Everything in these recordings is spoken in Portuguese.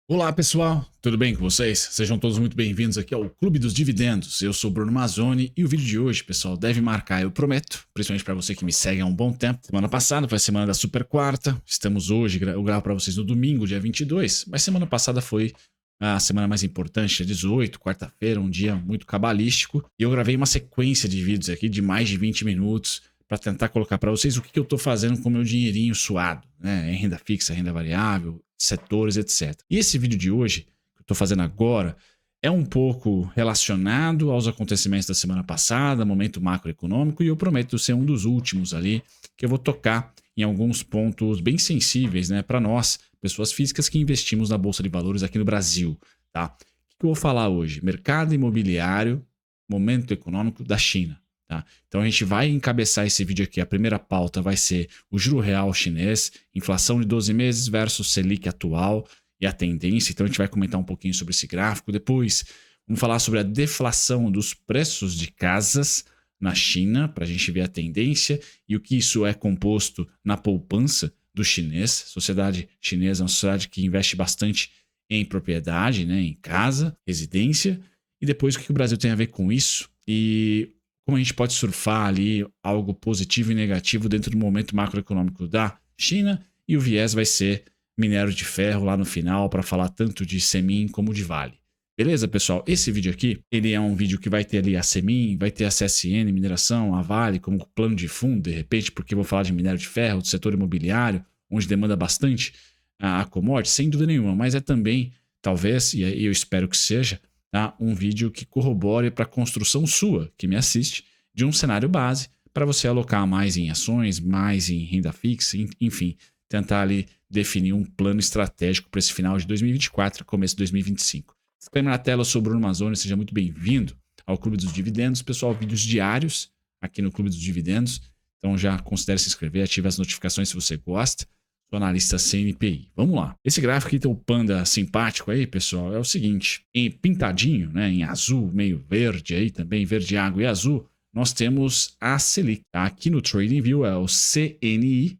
Olá pessoal, tudo bem com vocês? Sejam todos muito bem-vindos aqui ao Clube dos Dividendos. Eu sou o Bruno Mazzoni e o vídeo de hoje, pessoal, deve marcar, eu prometo, principalmente para você que me segue há um bom tempo. Semana passada foi a semana da Super Quarta, estamos hoje, eu gravo para vocês no domingo, dia 22, mas semana passada foi a semana mais importante, dia 18, quarta-feira, um dia muito cabalístico, e eu gravei uma sequência de vídeos aqui de mais de 20 minutos para tentar colocar para vocês o que eu estou fazendo com o meu dinheirinho suado, né? Em renda fixa, renda variável, setores, etc. E esse vídeo de hoje, que eu estou fazendo agora, é um pouco relacionado aos acontecimentos da semana passada, momento macroeconômico, e eu prometo ser um dos últimos ali, que eu vou tocar em alguns pontos bem sensíveis, né, para nós, pessoas físicas que investimos na Bolsa de Valores aqui no Brasil, tá? O que eu vou falar hoje? Mercado imobiliário, momento econômico da China. Tá? Então a gente vai encabeçar esse vídeo aqui. A primeira pauta vai ser o juro real chinês, inflação de 12 meses versus Selic atual e a tendência. Então a gente vai comentar um pouquinho sobre esse gráfico. Depois vamos falar sobre a deflação dos preços de casas na China, para a gente ver a tendência e o que isso é composto na poupança do chinês. A sociedade chinesa é uma sociedade que investe bastante em propriedade, né, em casa, residência. E depois o que o Brasil tem a ver com isso e como a gente pode surfar ali algo positivo e negativo dentro do momento macroeconômico da China, e o viés vai ser minério de ferro lá no final para falar tanto de Semin como de Vale. Beleza, pessoal? Esse vídeo aqui, ele é um vídeo que vai ter ali a Semin, vai ter a CSN, mineração, a Vale como plano de fundo, de repente, porque eu vou falar de minério de ferro, do setor imobiliário, onde demanda bastante a commodity, sem dúvida nenhuma, mas é também, talvez, e eu espero que seja, tá? Um vídeo que corrobore para a construção sua, que me assiste, de um cenário base para você alocar mais em ações, mais em renda fixa, enfim, tentar ali definir um plano estratégico para esse final de 2024 e começo de 2025. Disclaimer na tela, eu sou o Bruno Mazzoni, seja muito bem-vindo ao Clube dos Dividendos. Pessoal, vídeos diários aqui no Clube dos Dividendos, então já considere se inscrever, ative as notificações se você gosta. Sou analista CNPI. Vamos lá. Esse gráfico aqui tem o panda simpático aí, pessoal, é o seguinte. Em pintadinho, né, em azul, meio verde aí também, verde água e azul, nós temos a Selic. Tá? Aqui no TradingView é o CNINTR,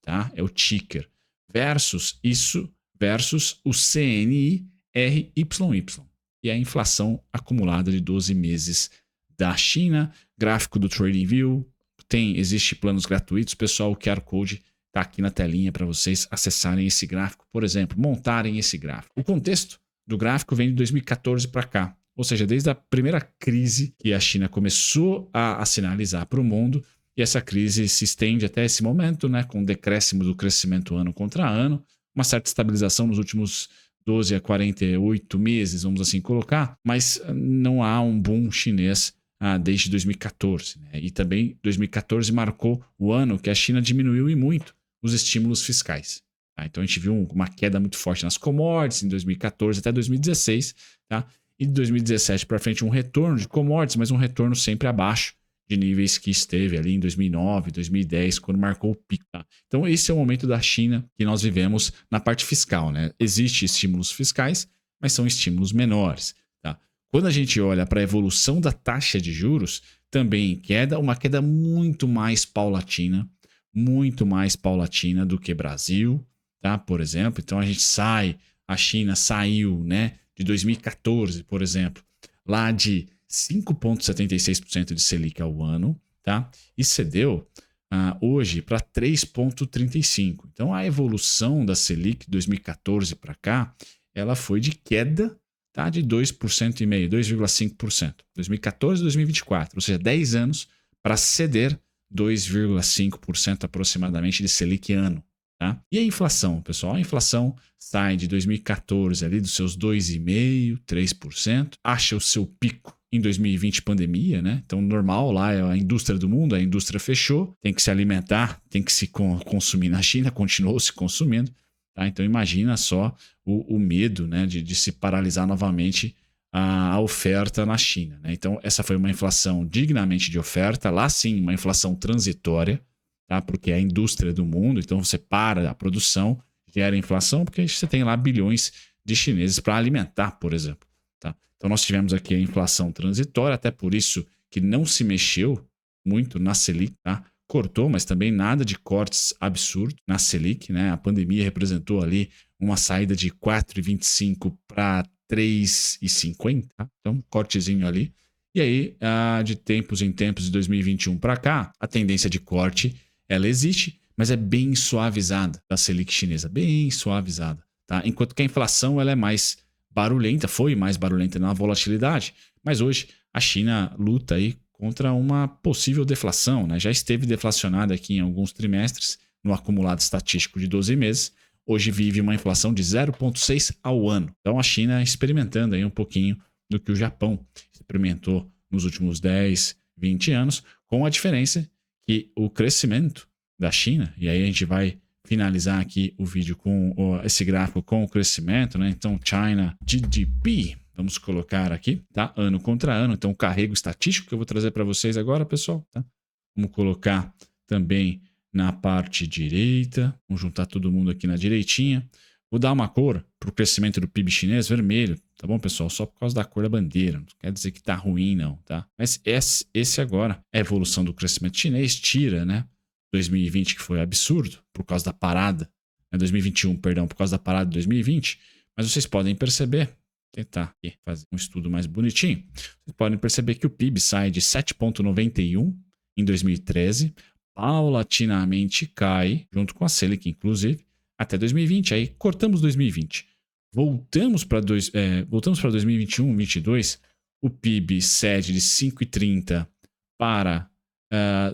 tá? É o ticker. Versus o CNIRYY. E a inflação acumulada de 12 meses da China. Gráfico do TradingView. Existe planos gratuitos. Pessoal, o QR Code está aqui na telinha para vocês acessarem esse gráfico, por exemplo, montarem esse gráfico. O contexto do gráfico vem de 2014 para cá, ou seja, desde a primeira crise que a China começou a sinalizar para o mundo, e essa crise se estende até esse momento, né, com um decréscimo do crescimento ano contra ano, uma certa estabilização nos últimos 12 a 48 meses, vamos assim colocar, mas não há um boom chinês desde 2014. Né? E também 2014 marcou o ano que a China diminuiu e muito os estímulos fiscais. Tá? Então a gente viu uma queda muito forte nas commodities em 2014 até 2016, tá? E de 2017 para frente um retorno de commodities, mas um retorno sempre abaixo de níveis que esteve ali em 2009, 2010, quando marcou o pico. Tá? Então esse é o momento da China que nós vivemos na parte fiscal. Né? Existem estímulos fiscais, mas são estímulos menores. Tá? Quando a gente olha para a evolução da taxa de juros, também em queda, uma queda muito mais paulatina do que Brasil, tá? Por exemplo, então a China saiu, né, de 2014, por exemplo, lá de 5,76% de Selic ao ano, tá? E cedeu hoje para 3,35%. Então a evolução da Selic de 2014 para cá, ela foi de queda, tá? De 2,5%, 2,5%. 2014 e 2024, ou seja, 10 anos para ceder 2,5% aproximadamente de Selic ano. Tá? E a inflação, pessoal? A inflação sai de 2014 ali dos seus 2,5%, 3%, acha o seu pico em 2020, pandemia, né? Então, normal, lá é a indústria do mundo, a indústria fechou, tem que se alimentar, tem que se consumir na China, continuou se consumindo. Tá? Então, imagina só o medo, né, de se paralisar novamente a oferta na China. Né? Então, essa foi uma inflação dignamente de oferta, lá sim, uma inflação transitória, tá? Porque é a indústria do mundo, então você para a produção, gera inflação, porque você tem lá bilhões de chineses para alimentar, por exemplo. Tá? Então, nós tivemos aqui a inflação transitória, até por isso que não se mexeu muito na Selic, tá? cortou, mas também nada de cortes absurdos na Selic, né? A pandemia representou ali uma saída de 4,25 para 3,50, tá? Então, cortezinho ali. E aí, de tempos em tempos, de 2021 para cá, a tendência de corte, ela existe, mas é bem suavizada da Selic chinesa, bem suavizada, tá? Enquanto que a inflação ela é mais barulhenta, foi mais barulhenta na volatilidade, mas hoje a China luta aí contra uma possível deflação, né? Já esteve deflacionada aqui em alguns trimestres, no acumulado estatístico de 12 meses, hoje vive uma inflação de 0,6 ao ano. Então a China experimentando aí um pouquinho do que o Japão experimentou nos últimos 10, 20 anos, com a diferença que o crescimento da China, e aí a gente vai finalizar aqui o vídeo com esse gráfico com o crescimento, né? Então, China GDP, vamos colocar aqui, tá? Ano contra ano. Então, o carrego estatístico que eu vou trazer para vocês agora, pessoal, tá? Vamos colocar também na parte direita. Vamos juntar todo mundo aqui na direitinha. Vou dar uma cor para o crescimento do PIB chinês, vermelho, tá bom, pessoal? Só por causa da cor da bandeira. Não quer dizer que tá ruim, não, tá? Mas esse agora é a evolução do crescimento chinês, tira, né? 2020, que foi absurdo, por causa da parada, 2021, perdão, por causa da parada de 2020, mas vocês podem perceber, tentar aqui fazer um estudo mais bonitinho, vocês podem perceber que o PIB sai de 7,91 em 2013, paulatinamente cai, junto com a Selic, inclusive, até 2020, aí cortamos 2020, voltamos para 2021, 2022, o PIB cede de 5,30 para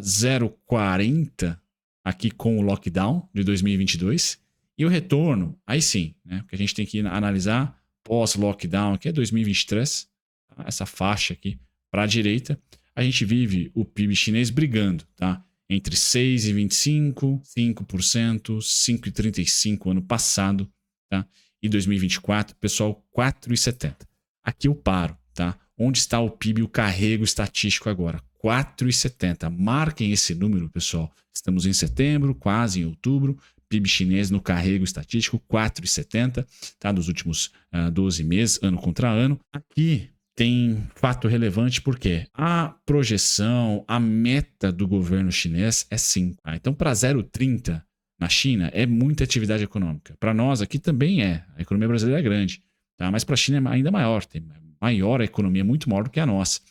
0,40 aqui com o lockdown de 2022 e o retorno, aí sim, né? Porque a gente tem que analisar pós-lockdown, que é 2023, tá? Essa faixa aqui para a direita, a gente vive o PIB chinês brigando, tá? Entre 6,25%, 5%, 5,35% ano passado, tá? E 2024, pessoal, 4,70%. Aqui eu paro, tá? Onde está o PIB e o carrego estatístico agora? 4,70. Marquem esse número, pessoal. Estamos em setembro, quase em outubro. PIB chinês no carrego estatístico, 4,70, tá? Dos últimos 12 meses, ano contra ano. Aqui tem fato relevante porque a projeção, a meta do governo chinês é 5. Tá? Então, para 0,30 na China é muita atividade econômica. Para nós aqui também é. A economia brasileira é grande, tá? Mas para a China é ainda maior. Tem maior, a economia é muito maior do que a nossa.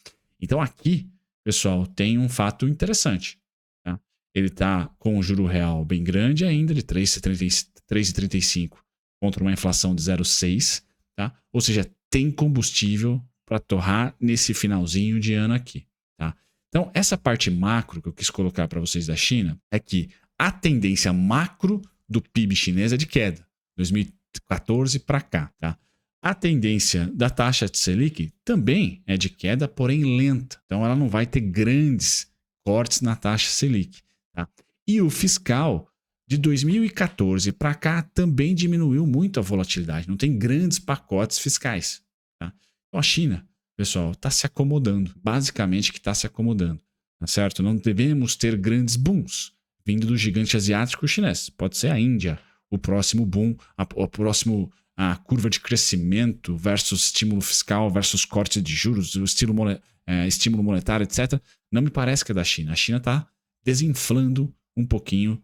Então, aqui, pessoal, tem um fato interessante. Tá? Ele está com o juro real bem grande ainda, de 3,35 contra uma inflação de 0,6. Tá? Ou seja, tem combustível para torrar nesse finalzinho de ano aqui. Tá? Então, essa parte macro que eu quis colocar para vocês da China é que a tendência macro do PIB chinês é de queda, 2014 para cá. Tá? A tendência da taxa de Selic também é de queda, porém lenta. Então, ela não vai ter grandes cortes na taxa Selic. Tá? E o fiscal, de 2014 para cá, também diminuiu muito a volatilidade. Não tem grandes pacotes fiscais. Tá? Então, a China, pessoal, está se acomodando. Basicamente que está se acomodando. Tá certo? Não devemos ter grandes booms vindo do gigante asiático chinês. Pode ser a Índia, o próximo boom, a curva de crescimento versus estímulo fiscal versus corte de juros, o estímulo monetário, etc. Não me parece que é da China. A China está desinflando um pouquinho,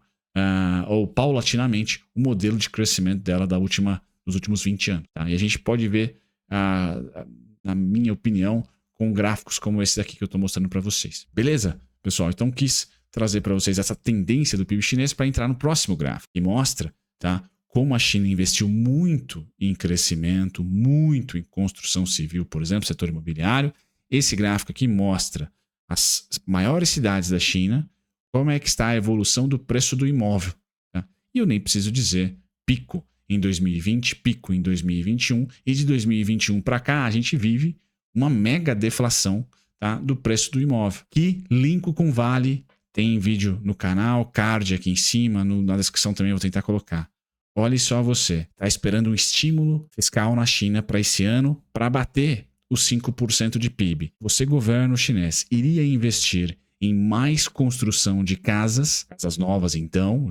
ou paulatinamente, o modelo de crescimento dela dos últimos 20 anos. Tá? E a gente pode ver, na minha opinião, com gráficos como esse daqui que eu estou mostrando para vocês. Beleza, pessoal? Então quis trazer para vocês essa tendência do PIB chinês para entrar no próximo gráfico, que mostra, tá, como a China investiu muito em crescimento, muito em construção civil, por exemplo, setor imobiliário. Esse gráfico aqui mostra as maiores cidades da China, como é que está a evolução do preço do imóvel. Tá? E eu nem preciso dizer, pico em 2020, pico em 2021, e de 2021 para cá a gente vive uma mega deflação, tá, do preço do imóvel, que linko com Vale. Tem vídeo no canal, card aqui em cima, na descrição também eu vou tentar colocar. Olhe só você, está esperando um estímulo fiscal na China para esse ano para bater os 5% de PIB. Você, governo chinês, iria investir em mais construção de casas novas então,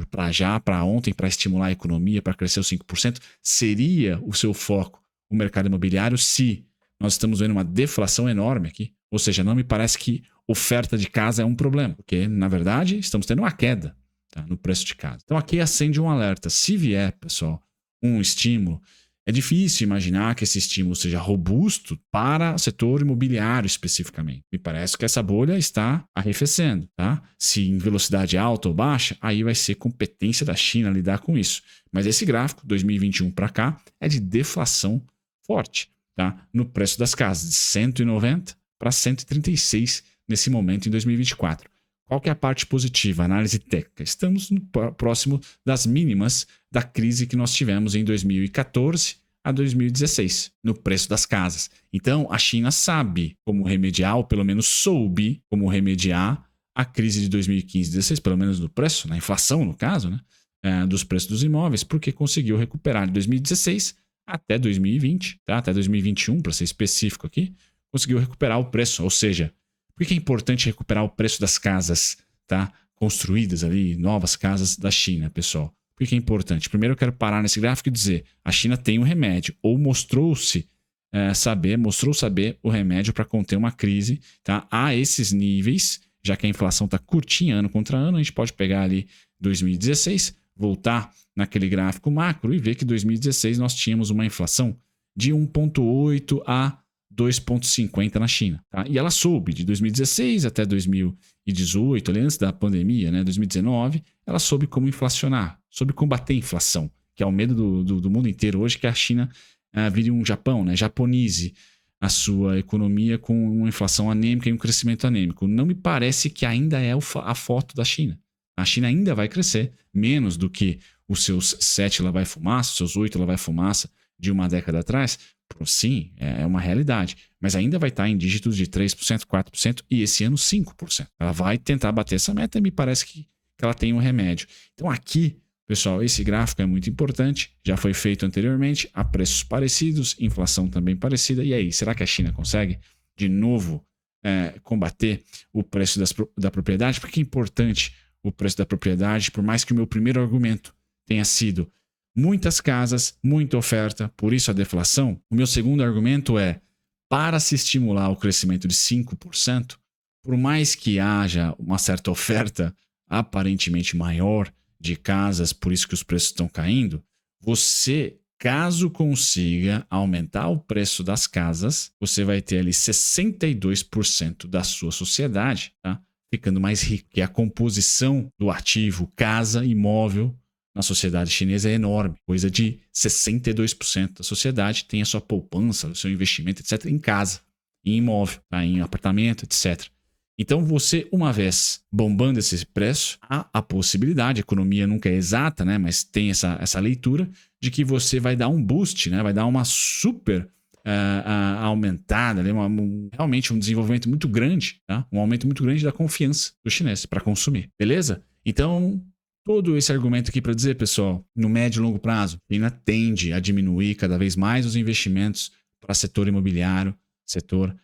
para ontem, para estimular a economia, para crescer os 5%? Seria o seu foco o mercado imobiliário se nós estamos vendo uma deflação enorme aqui? Ou seja, não me parece que oferta de casa é um problema, porque, na verdade, estamos tendo uma queda, tá, no preço de casa. Então aqui acende um alerta. Se vier, pessoal, um estímulo, é difícil imaginar que esse estímulo seja robusto para o setor imobiliário especificamente. Me parece que essa bolha está arrefecendo, tá? Se em velocidade alta ou baixa, aí vai ser competência da China lidar com isso. Mas esse gráfico, 2021 para cá, é de deflação forte, tá? No preço das casas, de 190 para 136 nesse momento em 2024. Qual que é a parte positiva? Análise técnica. Estamos próximo das mínimas da crise que nós tivemos em 2014 a 2016, no preço das casas. Então, a China sabe como remediar, ou pelo menos soube como remediar a crise de 2015 e 2016, pelo menos no preço, na inflação, no caso, né? Dos preços dos imóveis, porque conseguiu recuperar de 2016 até 2020, tá? Até 2021, para ser específico aqui, conseguiu recuperar o preço, ou seja, por que é importante recuperar o preço das casas, tá, construídas ali, novas casas da China, pessoal? Por que é importante? Primeiro eu quero parar nesse gráfico e dizer, a China tem um remédio, ou mostrou saber o remédio para conter uma crise, tá, a esses níveis, já que a inflação está curtinha ano contra ano, a gente pode pegar ali 2016, voltar naquele gráfico macro e ver que em 2016 nós tínhamos uma inflação de 1,8 a 2,50 na China. Tá? E ela soube, de 2016 até 2018, ali antes da pandemia, né, 2019, ela soube como inflacionar, soube combater a inflação, que é o medo do mundo inteiro hoje, que a China vire um Japão, né, japonize a sua economia com uma inflação anêmica e um crescimento anêmico. Não me parece que ainda é a foto da China. A China ainda vai crescer menos do que os seus 7 lá vai fumaça, os seus 8 lá vai fumaça de uma década atrás. Sim, é uma realidade, mas ainda vai estar em dígitos de 3%, 4% e esse ano 5%. Ela vai tentar bater essa meta e me parece que ela tem um remédio. Então aqui, pessoal, esse gráfico é muito importante, já foi feito anteriormente, a preços parecidos, inflação também parecida. E aí, será que a China consegue de novo combater o preço da propriedade? Porque é importante o preço da propriedade, por mais que o meu primeiro argumento tenha sido muitas casas, muita oferta, por isso a deflação. O meu segundo argumento é, para se estimular o crescimento de 5%, por mais que haja uma certa oferta aparentemente maior de casas, por isso que os preços estão caindo, você, caso consiga aumentar o preço das casas, você vai ter ali 62% da sua sociedade, tá, ficando mais rico, que a composição do ativo casa, imóvel, na sociedade chinesa é enorme, coisa de 62% da sociedade tem a sua poupança, o seu investimento, etc., em casa, em imóvel, tá? Em apartamento, etc. Então você, uma vez bombando esse preço, há a possibilidade, a economia nunca é exata, né? Mas tem essa leitura de que você vai dar um boost, né? Vai dar uma super aumentada, realmente um desenvolvimento muito grande, tá? Um aumento muito grande da confiança do chinês para consumir, beleza? Então, todo esse argumento aqui para dizer, pessoal, no médio e longo prazo, a China tende a diminuir cada vez mais os investimentos para o setor imobiliário, setor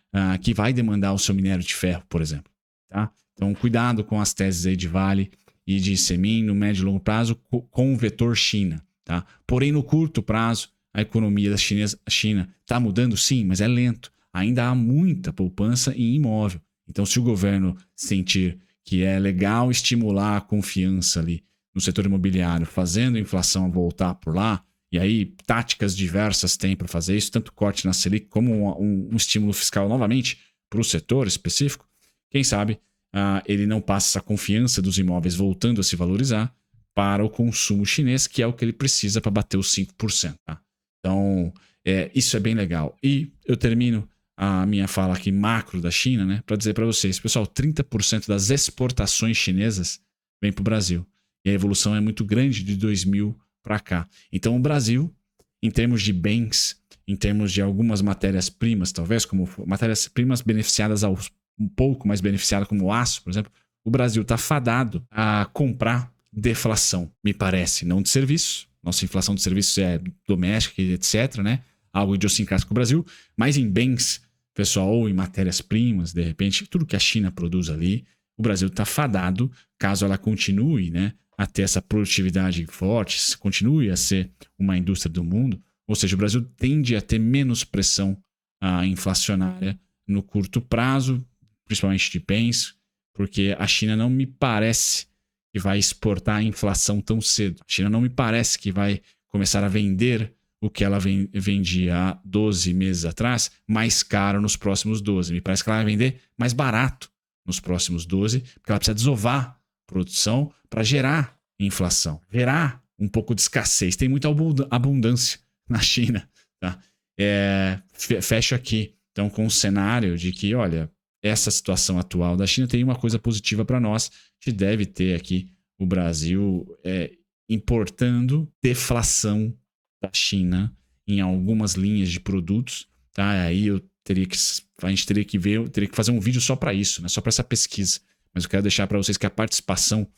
que vai demandar o seu minério de ferro, por exemplo. Tá? Então, cuidado com as teses aí de Vale e de Semin no médio e longo prazo com o vetor China. Tá? Porém, no curto prazo, a economia da China está mudando, sim, mas é lento. Ainda há muita poupança em imóvel. Então, se o governo sentir que é legal estimular a confiança ali no setor imobiliário, fazendo a inflação voltar por lá, e aí táticas diversas tem para fazer isso, tanto corte na Selic como um estímulo fiscal novamente para o setor específico, quem sabe ele não passa essa confiança dos imóveis voltando a se valorizar para o consumo chinês, que é o que ele precisa para bater os 5%. Tá? Então, isso é bem legal. E eu termino a minha fala aqui macro da China, né, para dizer para vocês, pessoal, 30% das exportações chinesas vem para o Brasil. E a evolução é muito grande de 2000 para cá. Então, o Brasil, em termos de bens, em termos de algumas matérias-primas, talvez, como matérias-primas beneficiadas um pouco mais beneficiadas, como o aço, por exemplo, o Brasil está fadado a comprar deflação, me parece, não de serviço. Nossa inflação de serviços é doméstica, etc., né? Algo idiosincrático do Brasil, mas em bens, pessoal, ou em matérias-primas, de repente, tudo que a China produz ali, o Brasil está fadado, caso ela continue, né, a ter essa produtividade forte, continue a ser uma indústria do mundo, ou seja, o Brasil tende a ter menos pressão inflacionária no curto prazo, principalmente de bens, porque a China não me parece que vai exportar a inflação tão cedo. A China não me parece que vai começar a vender o que ela vendia há 12 meses atrás mais caro nos próximos 12. Me parece que ela vai vender mais barato nos próximos 12, porque ela precisa desovar produção para gerar inflação, gerar um pouco de escassez. Tem muita abundância na China. Tá? Fecho aqui, então, com o cenário de que, olha, essa situação atual da China tem uma coisa positiva para nós. A gente deve ter aqui o Brasil importando deflação da China em algumas linhas de produtos. Tá? Aí a gente teria que fazer um vídeo só para isso, né? Só para essa pesquisa. Mas eu quero deixar para vocês que a participação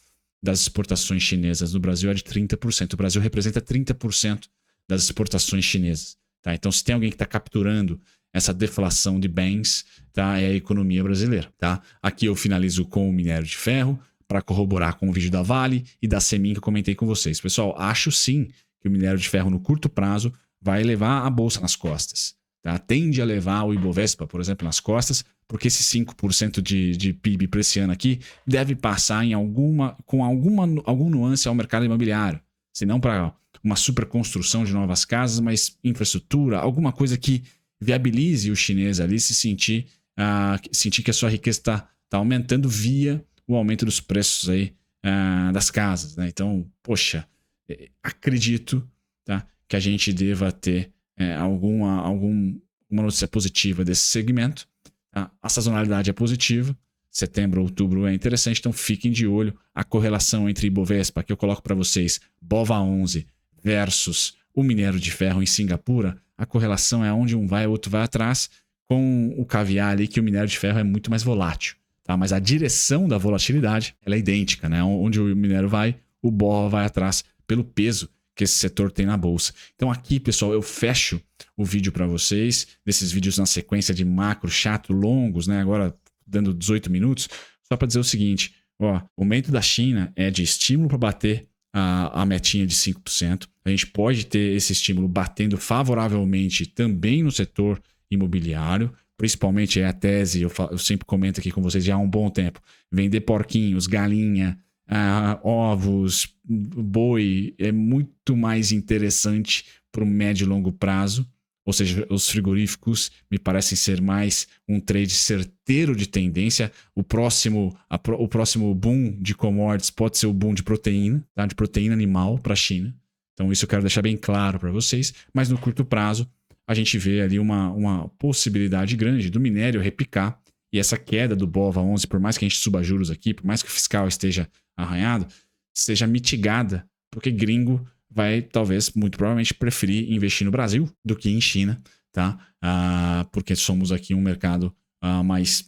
das exportações chinesas no Brasil é de 30%. O Brasil representa 30% das exportações chinesas. Tá? Então, se tem alguém que está capturando essa deflação de bens, tá? É a economia brasileira. Tá? Aqui eu finalizo com o minério de ferro, para corroborar com o vídeo da Vale e da Semin que eu comentei com vocês. Pessoal, acho sim que o minério de ferro no curto prazo vai levar a bolsa nas costas. Tá? Tende a levar o Ibovespa, por exemplo, nas costas, porque esse 5% de PIB para esse ano aqui deve passar com algum nuance ao mercado imobiliário. Se não para uma superconstrução de novas casas, mas infraestrutura, alguma coisa que viabilize o chinês ali se sentir que a sua riqueza está aumentando via o aumento dos preços aí, das casas. Né? Então, poxa, acredito, tá, que a gente deva ter alguma notícia positiva desse segmento. Tá? A sazonalidade é positiva. Setembro, outubro é interessante, então fiquem de olho. A correlação entre Ibovespa, que eu coloco para vocês, BOVA11 versus o minério de ferro em Singapura, a correlação é onde um vai, o outro vai atrás, com o cavear ali que o minério de ferro é muito mais volátil. Tá? Mas a direção da volatilidade ela é idêntica. Né? Onde o minério vai, o BOVA vai atrás pelo peso que esse setor tem na bolsa. Então aqui, pessoal, eu fecho o vídeo para vocês, desses vídeos na sequência de macro, chato, longos, né? Agora dando 18 minutos, só para dizer o seguinte, ó, o momento da China é de estímulo para bater a metinha de 5%. A gente pode ter esse estímulo batendo favoravelmente também no setor imobiliário, principalmente é a tese, eu sempre comento aqui com vocês já há um bom tempo, vender porquinhos, galinha, ovos, boi é muito mais interessante para o médio e longo prazo. Ou seja, os frigoríficos me parecem ser mais um trade certeiro de tendência. O próximo boom de commodities pode ser o boom de proteína, tá? De proteína animal para a China. Então isso eu quero deixar bem claro para vocês. Mas no curto prazo a gente vê ali uma possibilidade grande do minério repicar. E essa queda do BOVA11, por mais que a gente suba juros aqui, por mais que o fiscal esteja arranhado, seja mitigada, porque gringo vai, talvez, muito provavelmente, preferir investir no Brasil do que em China, tá? Porque somos aqui um mercado mais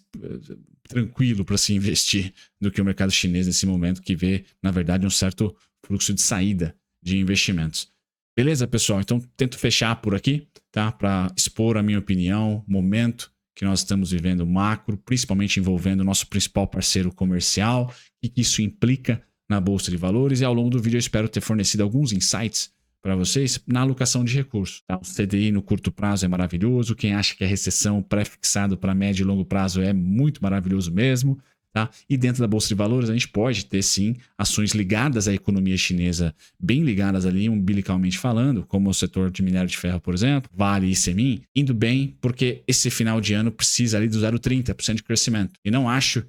tranquilo para se investir do que o mercado chinês nesse momento, que vê, na verdade, um certo fluxo de saída de investimentos. Beleza, pessoal? Então, tento fechar por aqui, tá? Para expor a minha opinião, momento que nós estamos vivendo macro, principalmente envolvendo o nosso principal parceiro comercial, e que isso implica na Bolsa de Valores, e ao longo do vídeo eu espero ter fornecido alguns insights para vocês na alocação de recursos. Tá? O CDI no curto prazo é maravilhoso, quem acha que a recessão pré-fixado para médio e longo prazo é muito maravilhoso mesmo. Tá? E dentro da Bolsa de Valores a gente pode ter sim ações ligadas à economia chinesa, bem ligadas ali umbilicalmente falando, como o setor de minério de ferro, por exemplo, Vale e Semin, indo bem porque esse final de ano precisa ali do 0,30% de crescimento. E não acho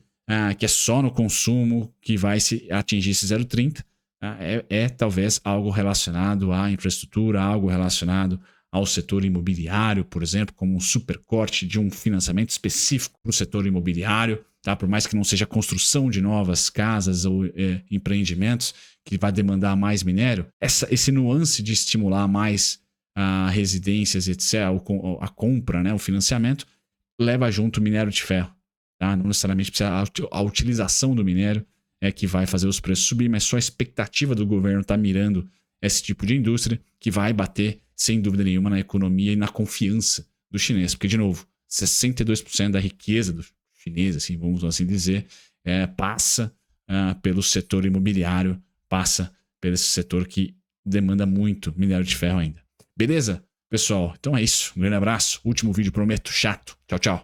que é só no consumo que vai se atingir esse 0,30%. Talvez algo relacionado à infraestrutura, algo relacionado ao setor imobiliário, por exemplo, como um supercorte de um financiamento específico para o setor imobiliário. Tá? Por mais que não seja construção de novas casas ou empreendimentos que vai demandar mais minério, esse nuance de estimular mais residências, etc., a compra, né, o financiamento, leva junto o minério de ferro. Tá? Não necessariamente precisa a utilização do minério é que vai fazer os preços subir, mas só a expectativa do governo está mirando esse tipo de indústria que vai bater, sem dúvida nenhuma, na economia e na confiança do chinês. Porque, de novo, 62% da riqueza do chinês, assim, vamos assim dizer, passa pelo setor imobiliário, passa pelo esse setor que demanda muito minério de ferro ainda. Beleza, pessoal? Então é isso. Um grande abraço. Último vídeo, prometo, chato. Tchau, tchau.